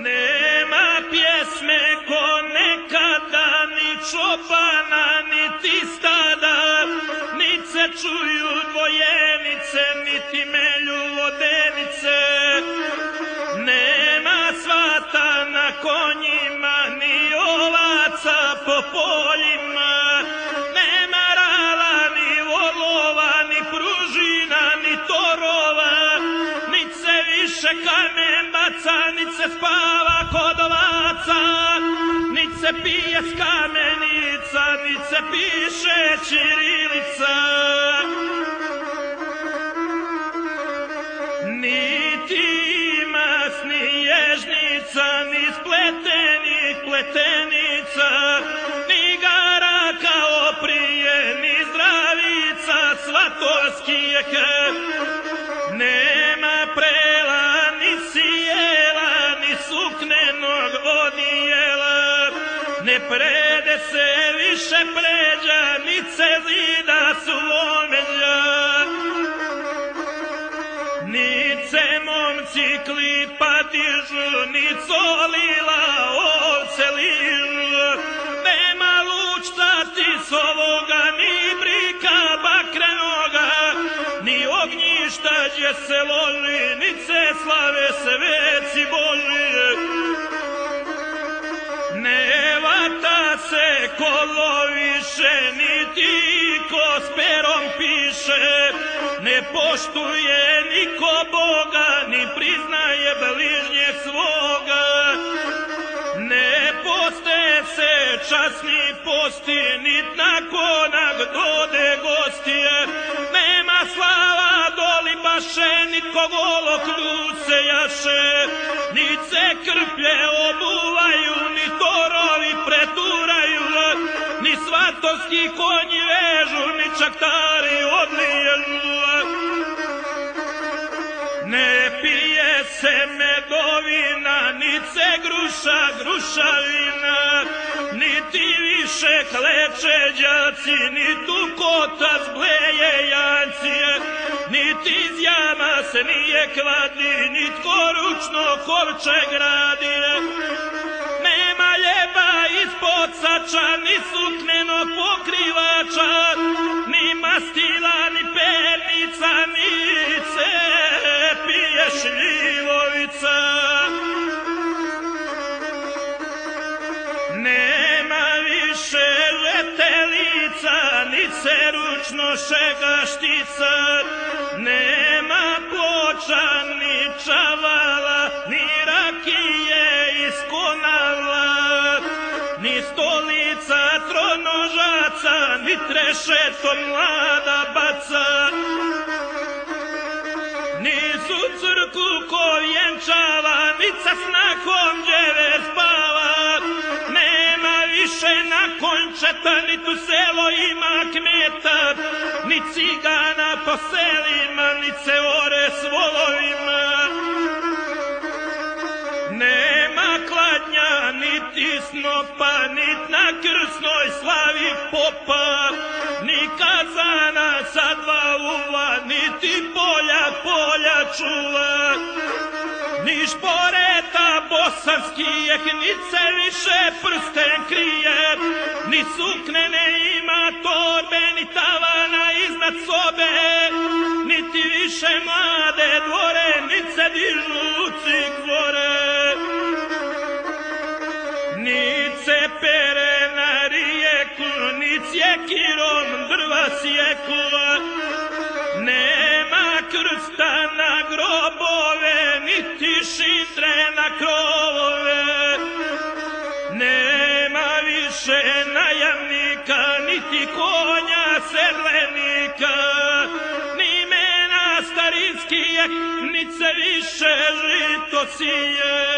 Nema pjesme ko nekada, ni čopana, niti stada, niti se čuju dvojenice, niti melju vodenice. Nema svata na konjima, ni ovaca po poljima, nema rala, ni volova, ni pružina, ni torova, niti se više kamen baca, niti se spava kod ovaca, niti se pije s kamenica, niti se piše ćirilica. Niti ima ni ježnica, ni spletenih pletenica, ni gara kao prije, ni zdravica svatovskih. Nema prela, ni sijela, ni suknenog odijela, ne prede se više pređa, ni se zida sulomeđa. Ni se momci klipa dižu, ni colila ovce ližu, nema lučta tisovoga, ni brika bakrenoga, ni ognjišta gdje se loži, ni se slave sveci Boži. Ne vata se kolo više, niti ko s perom piše, ne poštuje niko Boga, ni priznaje bližnjeg svoga. Ne poste se časni posti, nit nakonak dode gostije, nema slava doli baše, nitko golo kljuce jaše, nit se krplje obuvaju, ni torovi preturaju, ni svatovski konji vežu, ni čaktari odliježu. Ne pije se medovina, nit se gruša grušavina, niti više kleče đaci, ni tu kotac bleje jancije, niti iz jama se nije kvadi, nitko ručno kovče gradi. Nema ljeba ispod sača, ni suknenog pokrivača, ni mastila, ni pernica, ni se pije šljivovica. Nema više letelica, ni se ručno šegaštica, nema ploča, ni čavala, ni rakije iz konala, ni stolica tronožaca, ni trešetom mlada baca. Nisu crku ko vjenčava, ni sa snahom djever spava, nema više na končeta, ni tu selo ima kmeta, ni cigana po selima, ni se ore s volovima. Nema kladnja, niti snopa, nit na krsnoj slavi popa, ni kazana sa dva uva, niti polja čuva, ni šporeta bosanskijeh, nit se više prsten krije, ni suknene ima torbe, ni tavana iznad sobe, niti više mlade dvore, nit se dižu luci gore. Nit se pere na rijeku, nit sjekirom drva sjekla, nema krsta na grobove, niti šindre na krovove. Nema više najamnika, niti konja sedlenika, ni imena starinskih, nit se više žito sije.